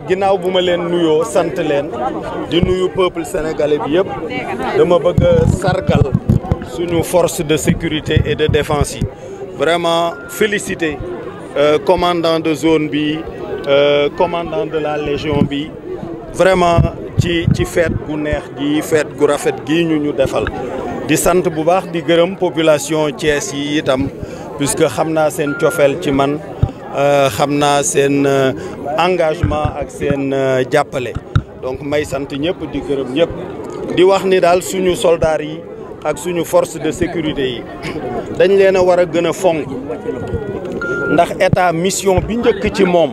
ginnaaw bu ma leen nuyoo sant leen di nuyu peuple sénégalais bi yëpp dama bëgg a sargal suñu force de sécurité et de défense yi vraiment féliciter commandant de zone bi commandant de la légion bi vraiment ci fête gu neex gi fête gu rafet gi ñu defal di sant bu baax di gërëm population Thiès yi itam puisque xam naa seen cofeel ci man xam naa seen engagement ak seen jàppale donc may sant ñëpp di gërëm ñëpp di wax ni daal suñu soldats yi ak suñu force de sécurité yi dañ leen a war a gën a fonk ndax état mission bi njëkk ci moom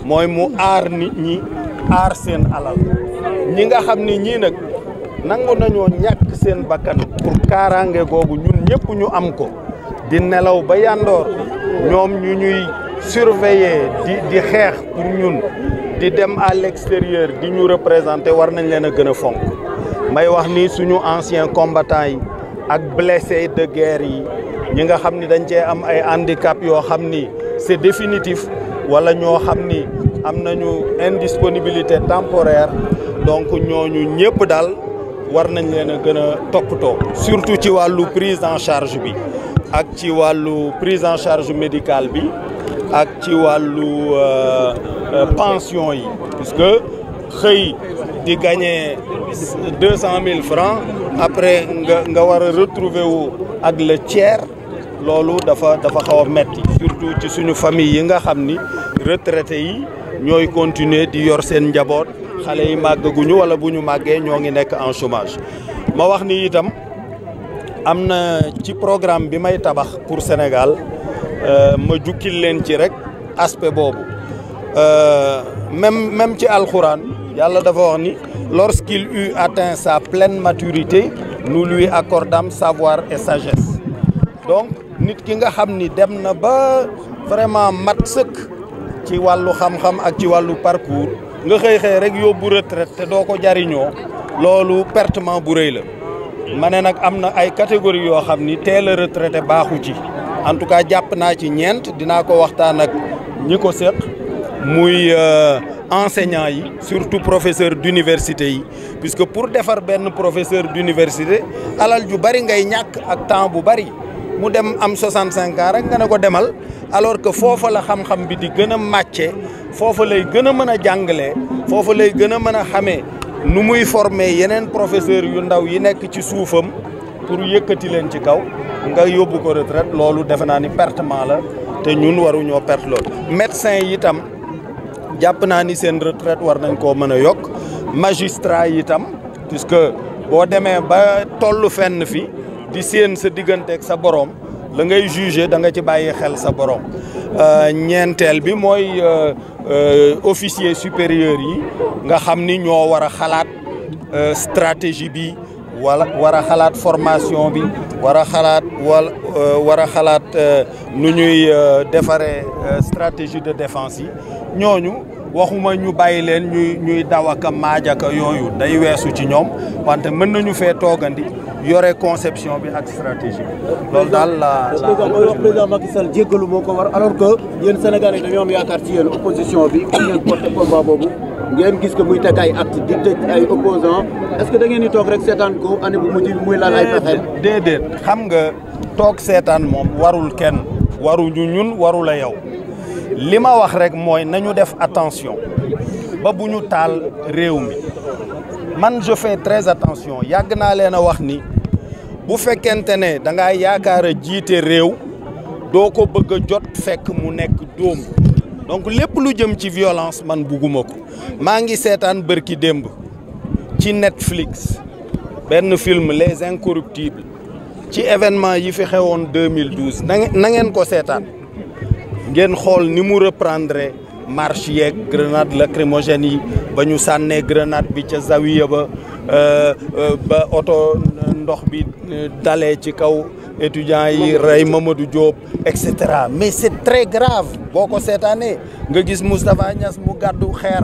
mooy mu aar nit ñi aar seen alal ñi nga xam ni ñii nag nangu nañoo ñàkk seen bakkan pour kaaraange googu ñun ñëpp ñu am ko di nelaw ba yandoor ñoom ñu ñuy surveiller di xeex pour ñun di dem à l'extérieur di ñu représenter war nañ leen a gën a fonk may wax ni suñu anciens combattants yi ak blessés de guerre yi ñi nga xam ni dañ cee am ay handicap yoo xam ni c'est définitif wala ñoo xam ni am nañu indisponibilité temporaire donc ñooñu ñëpp daal war nañ leen a gën a toppatoo surtout ci wàllu prise en charge bi ak ci wàllu prise en charge médicale bi ak ci wàllu pension yi puisque xëy di gagner 200 000 francs après nga war a retrouver wu ak le tiers loolu dafa xaw a metti surtout ci suñu famille yi nga xam ni retraités yi ñooy continuer di yor seen njaboot xale yi màggaguñu wala bu ñu màggee ñoo ngi nekk en chômage ma wax ni itam am na ci programme bi may tabax pour Sénégal ma jukkil leen ci rek aspect boobu même ci alxuraan yàlla dafa wax ni lorsqu'il eut atteint sa pleine maturité nous lui accordâmes savoir et sagesse donc nit ki nga xam ni dem na ba vraiment mat sëkk ci wàllu xam-xam ak ci wàllu parcours nga xëy rek yóbbu retraite te doo ko jariñoo loolu pertement bu rëy la ma ne nag am na ay catégorie yoo xam ni teel a retraité baaxu ci en tout cas jàpp naa ci ñeent dinaa ko waxtaan ak ñi ko seq muy enseignants yi surtout professeur d'université yi puisque pour defar benn professeur d'université alal ju bari ngay ñàkk ak temps bu bari mu dem am 65 ans rek nga ne ko demal alors que foofa la xam-xam bi di gën a màcce foofa lay gën a mën a jàngalee foofa lay gën a mën a xamee nu muy former yeneen professeur yu ndaw yi nekk ci suufam pour yëkkati leen ci kaw nga yóbbu ko retraite loolu defe naa ni pertement la te ñun waruñoo perte loolu. médecin yi itam jàpp naa ni seen retraite war nañ koo mën a yokk magistrat yi itam puisque boo demee ba tollu fenn fi di séen sa digganteeg sa borom la ngay juger da nga ci bàyyi xel sa borom ñeenteel bi mooy officier supérieur yi nga xam ni ñoo war a xalaat stratégie bi wala war a xalaat formation bi war a xalaat nu ñuy defaree stratégie de défense yi ñooñu waxuma ñu bàyyi leen ñuy daw ak a maaj ak yooyu day weesu ci ñoom wante mën nañu fee toogandi yore conception bi ak stratégie bi loolu daal la président Macky Sall jéggalu moo ko war alors que yéen Sénégalais dañoo am yaakaar ci yéen opposition bi pour ngeen porter combat boobu ngeen gis que muy teg ay acte di tëj ay opposants est-ce que da ngeen di toog rek seetaan ko année bu mujj bi muy laal ay pexe. déedéet xam nga toog seetaan moom warul kenn waruñu ñun warula yow li ma wax rek mooy nañu def attention ba bu ñu taal réew mi man je fais très attention yàgg naa leen a wax ni bu fekkente ne da ngaa yaakaar a jiite réew doo ko bëgg a jot fekk mu nekk dóom donc lépp lu jëm ci violence man bugguma ko maa ngi seetaan bërki démb ci Netflix benn film Les Incorruptibles ci événement yi fi xewoon 2012 na ngeen ko seetaan ngeen xool ni mu reprendre marche yeeg grenade lacrymogène yi ba ñu sànnee grenade bi ca zawiya ba oto ndox bi dalee ci kaw étudiants yi rey Mamadou Diop et cetera mais c'est très grave boo ko seetaanee nga gis Moustapha Niass mu gàddu xeer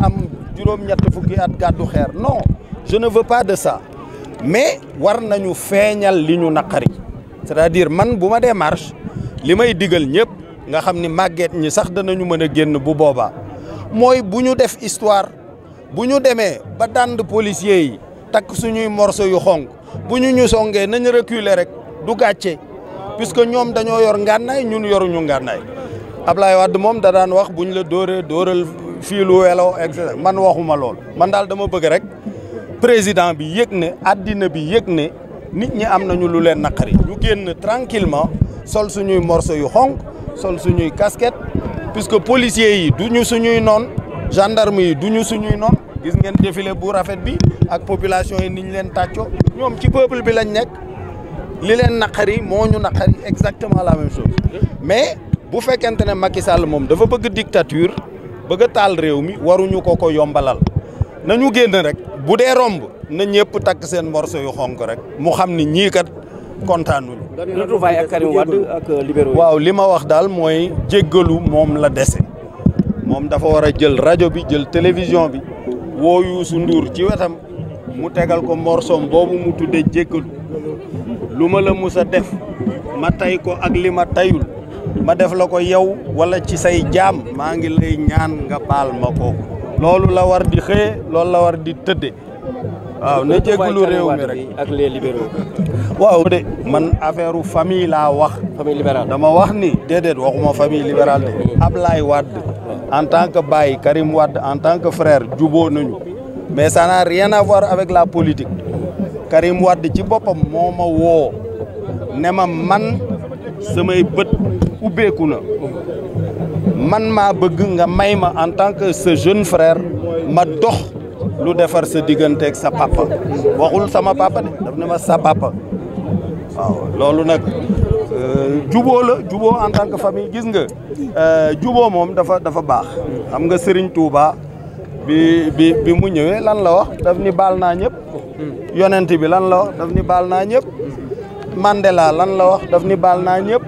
am juróom-ñett fukki at gàddu xeer non je ne veux pas de ça mais war nañu feeñal li ñu naqari c'est-à-dire man bu ma dee marche li may digal ñëpp nga xam ni màgget ñi sax danañu mën a génn bu boobaa mooy bu ñu def histoire bu ñu demee ba dànd policiers yi takk suñuy morceau yu xonk bu ñu songee nañ reculer rek du gàcce puisque ñoom dañoo yor ngànnaay ñun yoruñu ngànnaay Ablaye Wade moom da daan wax buñ la dóoral fiilu welo et cetera man waxuma lool man daal dama bëgg rek président bi yëg ne addina bi yëg ne nit ñi am nañu lu leen naqari ñu génn tranquillement sol suñuy morceau yu xonk sol suñuy casquette puisque policiers yi duñu suñuy noon gendarme yi duñu suñuy noon gis ngeen défilé bu rafet bi ak population yi niñ leen tàccoo ñoom ci peuple bi lañ nekk li leen naqari moo ñu naqari exactement la même chose mais bu fekkente ne Macky Sall moom dafa bëgg dictature bëgg a taal réew mi waruñu ko yombalal nañu génn rek bu dee romb na ñëpp takk seen morceau yu xonk rek mu xam ni ñii kat kontaanuñu. retrouvailles ak Karim Wade ak libéraux yi. waaw li ma wax daal mooy jéggalu moom la dese moom dafa war a jël rajo bi jël télévision bi woo Youssou Ndour ci wetam mu tegal ko morceau boobu mu tuddee jéggalu lu ma la mus a def ma tay ko ak li ma tayul ma def la ko yow wala ci say jaam maa ngi lay ñaan nga baal ma ko loolu la war di xëye loolu la war di tëdde waaw na jéggalu réew mi rek ak les libéraux. waaw de man affaire famille laa wax. famille libérale dama wax ni déedéet waxuma famille libérale de Ablaye Wade en tant que baay Karim Wade en tant que frère juboo nañu mais ça n'a rien à voir avec la politique Karim Wade ci boppam moo ma woo ne ma man samay bët ubbeeku na man maa bëgg nga may ma en tant que ce jeune frère ma dox lu defar sa diggante ak sa papa waxul sama papa de daf ne ma sa papa waaw loolu nag juboo la juboo en tant que famille gis nga juboo moom dafa baax xam nga Serigne Touba bi mu ñëwee lan la wax daf ni baal naa ñëpp yonent bi lan la wax daf ni baal naa ñëpp Mandela lan la wax daf ni baal naa ñëpp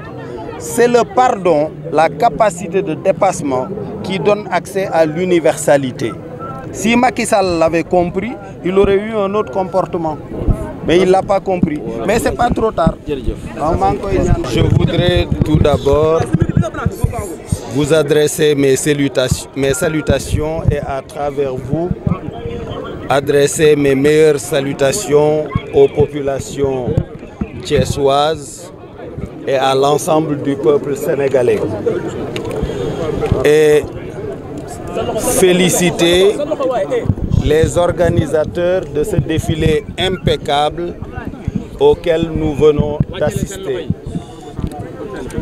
c'est le pardon la capacité de dépassement qui donne accès à l'universalité. Si Macky Sall l'avait compris, il aurait eu un autre comportement. Mais il ne l'a pas compris. Mais ce n'est pas trop tard. Je voudrais tout d'abord vous adresser mes salutations et à travers vous, adresser mes meilleures salutations aux populations thiessoises et à l'ensemble du peuple sénégalais. Et féliciter les organisateurs de ce défilé impeccable auquel nous venons d'assister.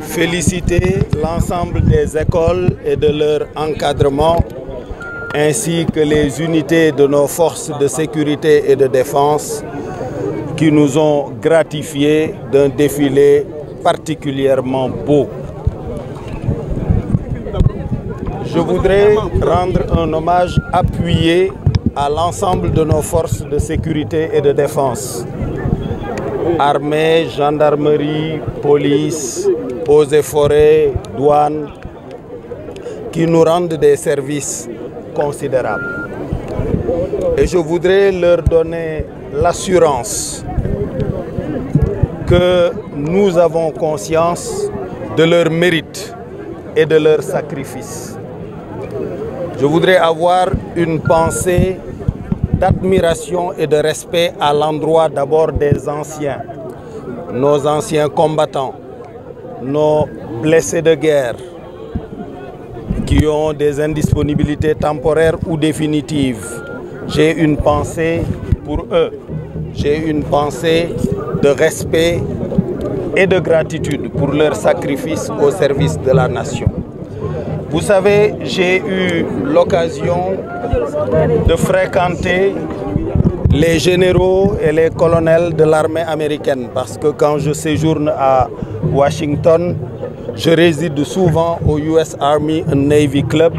Féliciter l'ensemble des écoles et de leur encadrement, ainsi que les unités de nos forces de sécurité et de défense qui nous ont gratifiés d'un défilé particulièrement beau. Je voudrais rendre un hommage appuyé à l'ensemble de nos forces de sécurité et de défense. Armée, gendarmerie, police, eaux et forêts, douane, qui nous rendent des services considérables. Et je voudrais leur donner l'assurance que nous avons conscience de leur mérite et de leur sacrifice. Je voudrais avoir une pensée d'admiration et de respect à l'endroit d'abord des anciens, nos anciens combattants, nos blessés de guerre, qui ont des indisponibilités temporaires ou définitives. J'ai une pensée pour eux. J'ai une pensée de respect et de gratitude pour leur sacrifice au service de la nation. Vous savez, j'ai eu l'occasion de fréquenter les généraux et les colonels de l'armée américaine parce que quand je séjourne à Washington, je réside souvent au US Army and Navy Club,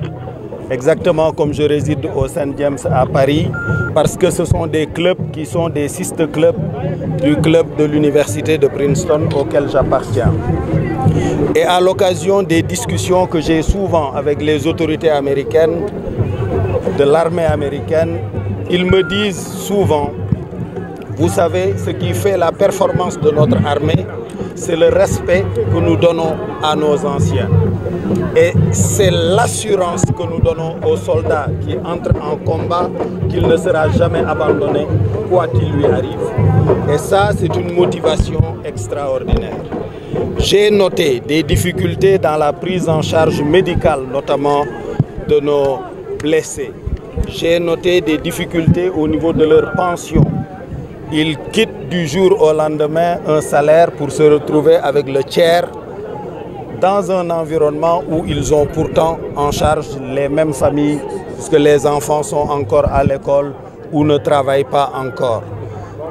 exactement comme je réside au St. James à Paris, parce que ce sont des clubs qui sont des sister clubs du club de l'université de Princeton auquel j'appartiens. Et à l'occasion des discussions que j'ai souvent avec les autorités américaines, de l'armée américaine, ils me disent souvent, vous savez, ce qui fait la performance de notre armée, c'est le respect que nous donnons à nos anciens. Et c'est l'assurance que nous donnons aux soldats qui entrent en combat qu'il ne sera jamais abandonné, quoi qu'il lui arrive. Et ça, c'est une motivation extraordinaire. J'ai noté des difficultés dans la prise en charge médicale, notamment de nos blessés. J'ai noté des difficultés au niveau de leur pension. Ils quittent du jour au lendemain un salaire pour se retrouver avec le tiers dans un environnement où ils ont pourtant en charge les mêmes familles, puisque les enfants sont encore à l'école ou ne travaillent pas encore.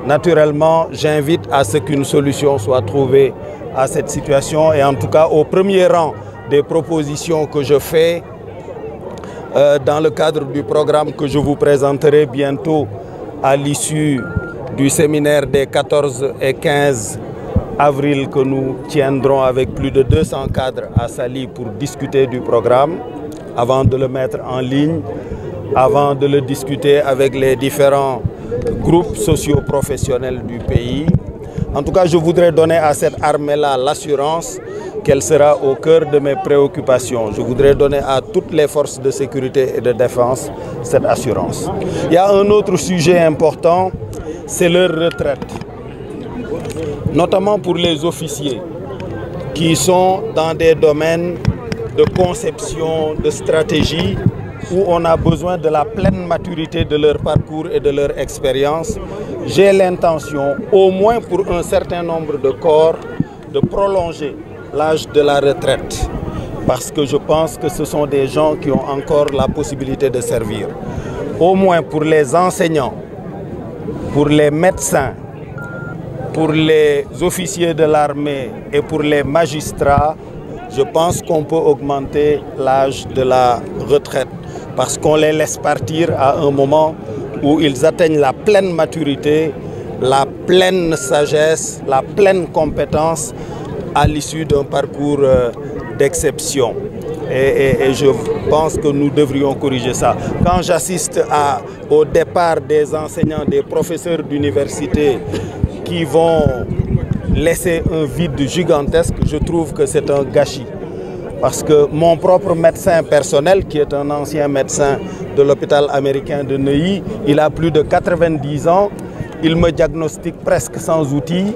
Naturellement, j'invite à ce qu'une solution soit trouvée à cette situation et en tout cas au premier rang des propositions que je fais dans le cadre du programme que je vous présenterai bientôt à l'issue du séminaire des 14 et 15 avril que nous tiendrons avec plus de 200 cadres à Saly pour discuter du programme, avant de le mettre en ligne, avant de le discuter avec les différents groupes socio-professionnels du pays. En tout cas, je voudrais donner à cette armée-là l'assurance qu'elle sera au cœur de mes préoccupations. Je voudrais donner à toutes les forces de sécurité et de défense cette assurance. Il y a un autre sujet important, c'est leur retraite, notamment pour les officiers qui sont dans des domaines de conception, de stratégie, où on a besoin de la pleine maturité de leur parcours et de leur expérience. J'ai l'intention, au moins pour un certain nombre de corps, de prolonger l'âge de la retraite, parce que je pense que ce sont des gens qui ont encore la possibilité de servir. Au moins pour les enseignants, pour les médecins, pour les officiers de l'armée et pour les magistrats, je pense qu'on peut augmenter l'âge de la retraite parce qu'on les laisse partir à un moment où ils atteignent la pleine maturité, la pleine sagesse, la pleine compétence à l'issue d'un parcours d'exception. Et je pense que nous devrions corriger ça. Quand j'assiste au départ des enseignants, des professeurs d'université qui vont laisser un vide gigantesque, je trouve que c'est un gâchis. Parce que mon propre médecin personnel, qui est un ancien médecin de l'hôpital américain de Neuilly, il a plus de 90 ans, il me diagnostique presque sans outils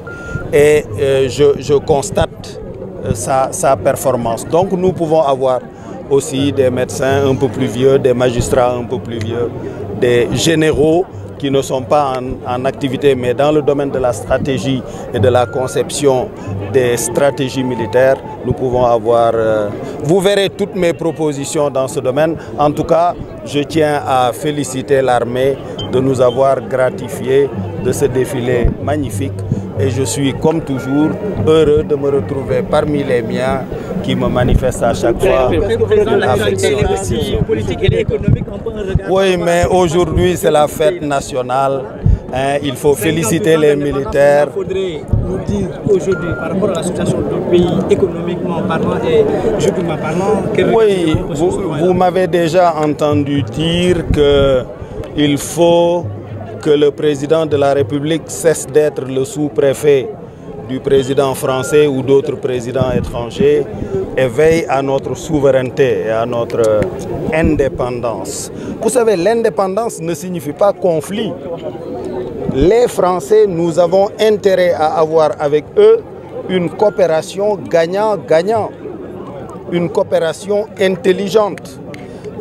et je constate sa performance. Donc nous pouvons avoir aussi des médecins un peu plus vieux, des magistrats un peu plus vieux, des généraux qui ne sont pas en activité, mais dans le domaine de la stratégie et de la conception des stratégies militaires, nous pouvons avoir... vous verrez toutes mes propositions dans ce domaine. En tout cas, je tiens à féliciter l'armée de nous avoir gratifiés de ce défilé magnifique. Et je suis, comme toujours, heureux de me retrouver parmi les miens qui me manifestent à chaque fois l'affection. Oui, mais aujourd'hui, c'est la fête nationale. Hein, il faut féliciter les militaires. Il faudrait nous dire aujourd'hui, par rapport à la situation du pays, économiquement parlant et juridiquement parlant... Oui, vous m'avez déjà entendu dire qu'il faut que le président de la République cesse d'être le sous-préfet du président français ou d'autres présidents étrangers et veille à notre souveraineté et à notre indépendance. Vous savez, l'indépendance ne signifie pas conflit. Les Français, nous avons intérêt à avoir avec eux une coopération gagnant-gagnant, une coopération intelligente.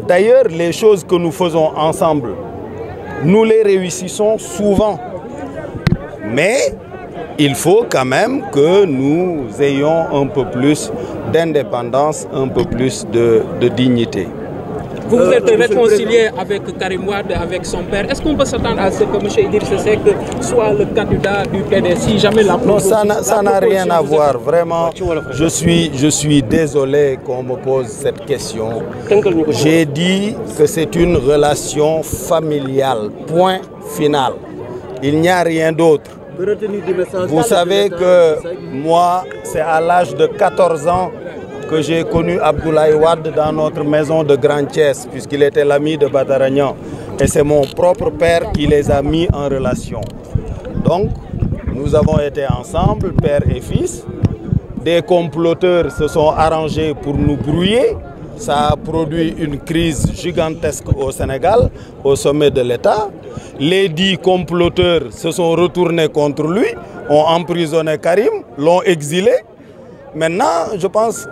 D'ailleurs, les choses que nous faisons ensemble, nous les réussissons souvent. Mais il faut quand même que nous ayons un peu plus d'indépendance, un peu plus de dignité. Vous vous êtes réconcilié avec Karim Wade, avec son père. Est-ce qu'on peut s'attendre à ce que M. Idrissa Seck soit le candidat du PDS si jamais la proposition... Non, ça n'a rien à voir. Vraiment, je suis désolé qu'on me pose cette question. J'ai dit que c'est une relation familiale. Point final. Il n'y a rien d'autre. Vous savez que moi, c'est à l'âge de 14 ans que j'ai connu Abdoulaye Wade dans notre maison de Grand Thiès, puisqu'il était l'ami de Badaragnan. Et c'est mon propre père qui les a mis en relation. Donc, nous avons été ensemble, père et fils. des comploteurs se sont arrangés pour nous brouiller. Ça a produit une crise gigantesque au Sénégal, au sommet de l'État. Les 10 comploteurs se sont retournés contre lui, ont emprisonné Karim, l'ont exilé. Maintenant, je pense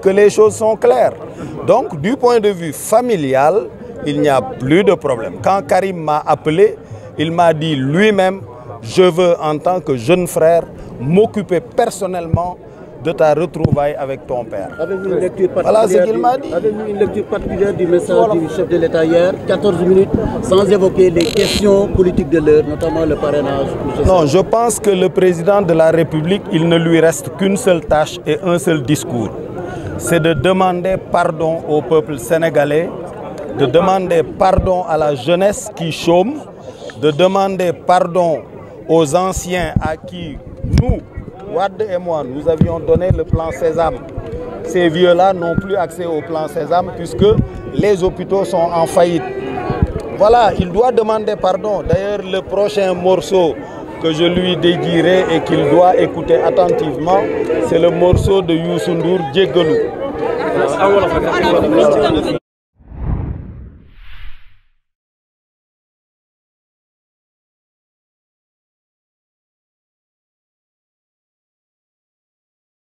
que les choses sont claires. Donc, du point de vue familial, il n'y a plus de problème. Quand Karim m'a appelé, il m'a dit lui-même, je veux en tant que jeune frère m'occuper personnellement de ta retrouvaille avec ton père. Avez-vous une lecture particulière, voilà ce qu'il m'a dit. Avez-vous une lecture particulière du message du chef de l'État hier, 14 minutes, sans évoquer les questions politiques de l'heure, notamment le parrainage? Non, je pense que le président de la République, il ne lui reste qu'une seule tâche et un seul discours. C'est de demander pardon au peuple sénégalais, de demander pardon à la jeunesse qui chôme, de demander pardon aux anciens à qui nous, Wade et moi, nous avions donné le plan Sésame. Ces vieux-là n'ont plus accès au plan Sésame puisque les hôpitaux sont en faillite. Voilà, il doit demander pardon. D'ailleurs, le prochain morceau que je lui dédierai et qu'il doit écouter attentivement, c'est le morceau de Youssou Ndour, Djegelou.